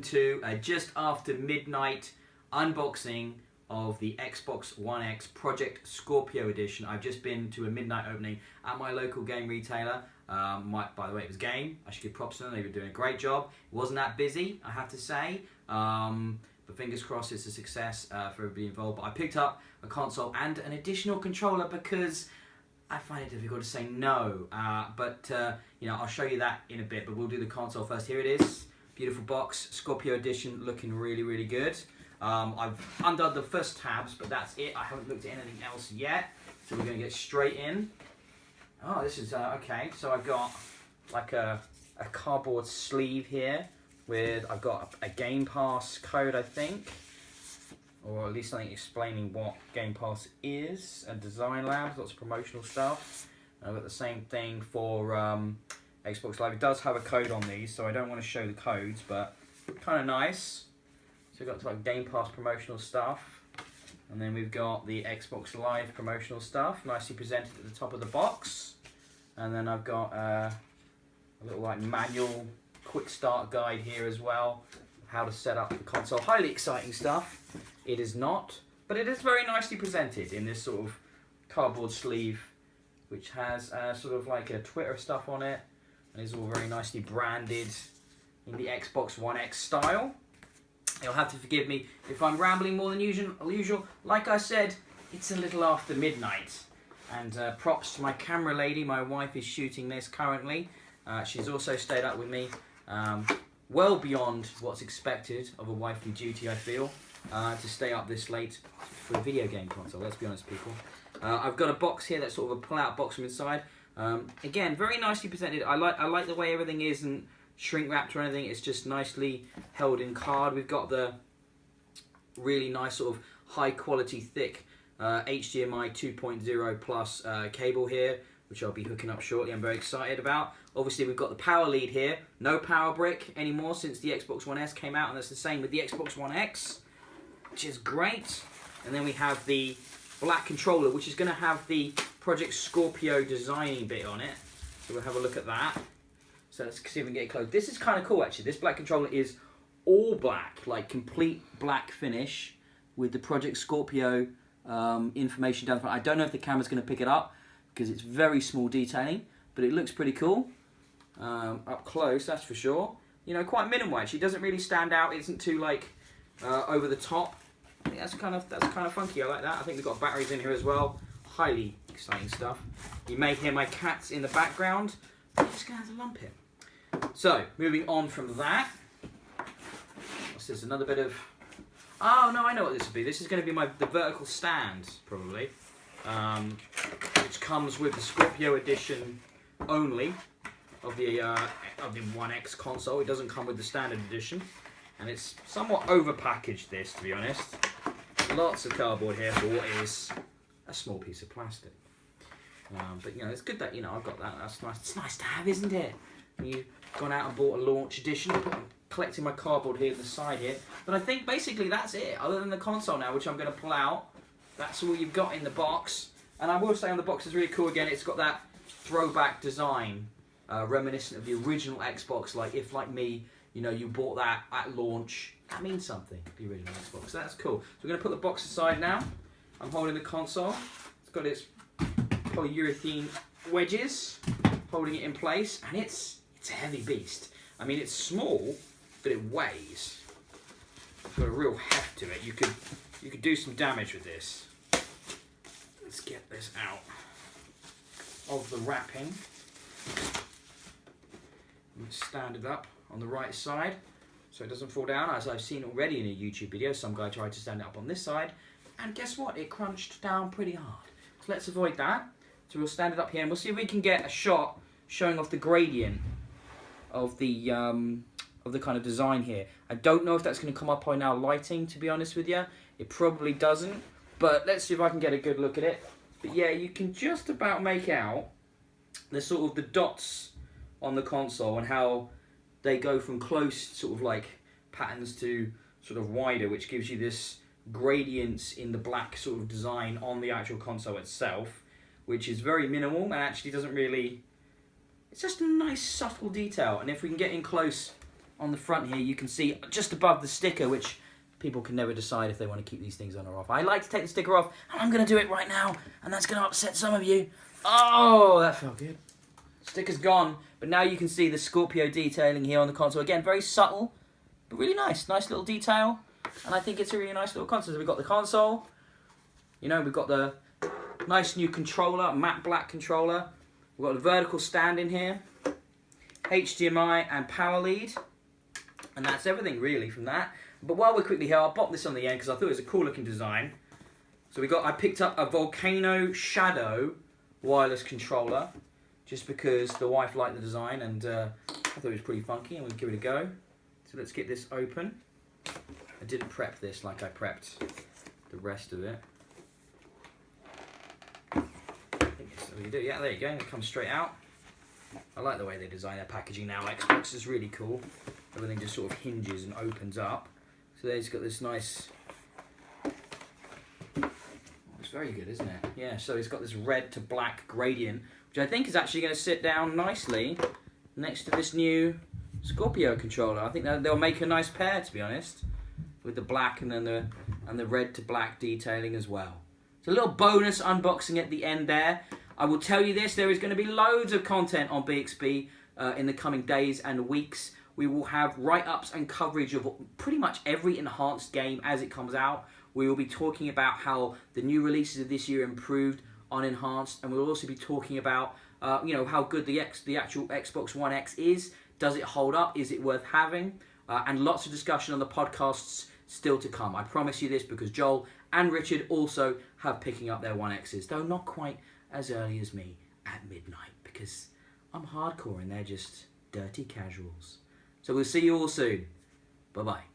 to a just after midnight unboxing of the Xbox One X Project Scorpio Edition. I've just been to a midnight opening at my local game retailer. By the way, it was Game. I should give props to them. They were doing a great job. It wasn't that busy, I have to say. But fingers crossed it's a success for everybody involved. But I picked up a console and an additional controller because I find it difficult to say no. You know, I'll show you that in a bit. But we'll do the console first. Here it is. Beautiful box. Scorpio Edition, looking really, really good. I've undone the first tabs, but that's it. I haven't looked at anything else yet. So we're going to get straight in. Oh, this is, okay. So I've got like a cardboard sleeve here with, I've got a Game Pass code, I think. Or at least something explaining what Game Pass is. And Design Labs, lots of promotional stuff. I've got the same thing for Xbox Live. It does have a code on these, so I don't want to show the codes, but kind of nice. So we've got like Game Pass promotional stuff. And then we've got the Xbox Live promotional stuff, nicely presented at the top of the box. And then I've got a little like manual quick start guide here as well, how to set up the console. Highly exciting stuff. It is not, but it is very nicely presented in this sort of cardboard sleeve, which has sort of like a Twitter stuff on it, and is all very nicely branded in the Xbox One X style. You'll have to forgive me if I'm rambling more than usual. Like I said, it's a little after midnight. And props to my camera lady. My wife is shooting this currently. She's also stayed up with me. Well beyond what's expected of a wifely duty, I feel. To stay up this late for a video game console, let's be honest, people. I've got a box here that's sort of a pull-out box from inside. Again, very nicely presented. I like the way everything isn't shrink wrapped or anything. It's just nicely held in card. We've got the really nice sort of high quality thick HDMI 2.0 plus cable here, which I'll be hooking up shortly. I'm very excited about. Obviously we've got the power lead here. No power brick anymore since the Xbox One S came out, and that's the same with the Xbox One X, which is great. And then we have the black controller, which is going to have the Project Scorpio designing bit on it. So we'll have a look at that. So let's see if we can get it close. This is kind of cool, actually. This black controller is all black, like complete black finish with the Project Scorpio information down the front. I don't know if the camera's going to pick it up because it's very small detailing, but it looks pretty cool. Up close, that's for sure. You know, quite minimal, actually. It doesn't really stand out. It isn't too, like, over the top. I think that's kind of funky. I like that. I think they've got batteries in here as well. Highly exciting stuff. You may hear my cats in the background. I'm just going to have to lump it. So, moving on from that. What's this? Another bit of... Oh, no, I know what this will be. This is going to be the vertical stand, probably. Which comes with the Scorpio edition only of the One X console. It doesn't come with the standard edition. And it's somewhat over-packaged, this, to be honest. Lots of cardboard here for what is a small piece of plastic. But, you know, it's good that, you know, I've got that. That's nice. It's nice to have, isn't it? You've gone out and bought a launch edition. I'm collecting my cardboard here at the side here. But I think basically that's it. Other than the console now, which I'm going to pull out, that's all you've got in the box. And I will say on the box is really cool again. It's got that throwback design, reminiscent of the original Xbox. Like, if, like me, you know, you bought that at launch, that means something, the original Xbox. So that's cool. So we're going to put the box aside now. I'm holding the console. It's got its polyurethane wedges holding it in place, and it's a heavy beast. I mean, it's small, but it weighs. It's got a real heft to it. You could do some damage with this. Let's get this out of the wrapping. Let's stand it up on the right side so it doesn't fall down, as I've seen already in a YouTube video. Some guy tried to stand it up on this side, and guess what? It crunched down pretty hard. So let's avoid that. So we'll stand it up here, and we'll see if we can get a shot showing off the gradient of the kind of design here. I don't know if that's going to come up on our lighting, to be honest with you. It probably doesn't, but let's see if I can get a good look at it. But yeah, you can just about make out the sort of the dots on the console and how they go from close sort of like patterns to sort of wider, which gives you this gradients in the black sort of design on the actual console itself, which is very minimal and actually doesn't really... It's just a nice subtle detail, and if we can get in close on the front here, you can see just above the sticker, which people can never decide if they want to keep these things on or off. I like to take the sticker off, and I'm going to do it right now, and that's going to upset some of you. Oh, that felt good. Sticker's gone, but now you can see the Scorpio detailing here on the console. Again, very subtle, but really nice. Nice little detail, and I think it's a really nice little console. So we've got the console, you know, we've got the nice new controller, matte black controller. We've got a vertical stand in here, HDMI and power lead, and that's everything really from that. But while we're quickly here, I'll pop this on the end because I thought it was a cool looking design. So I picked up a Volcano Shadow wireless controller, just because the wife liked the design, and I thought it was pretty funky, and we'll give it a go. So let's get this open. I didn't prep this like I prepped the rest of it. I think that's what you do. Yeah, there you go. It comes straight out. I like the way they design their packaging now. Xbox is really cool. Everything just sort of hinges and opens up. So there's got this nice... It's very good, isn't it? Yeah, so it's got this red to black gradient, which I think is actually going to sit down nicely next to this new Scorpio controller. I think they'll make a nice pair, to be honest, with the black and then the red to black detailing as well. So a little bonus unboxing at the end there. I will tell you this, there is going to be loads of content on BXB in the coming days and weeks. We will have write-ups and coverage of pretty much every enhanced game as it comes out. We will be talking about how the new releases of this year improved on enhanced, and we'll also be talking about how good the actual Xbox One X is. Does it hold up? Is it worth having? And lots of discussion on the podcasts still to come. I promise you this, because Joel and Richard also have picking up their One X's, though not quite as early as me at midnight, because I'm hardcore and they're just dirty casuals. So we'll see you all soon. Bye-bye.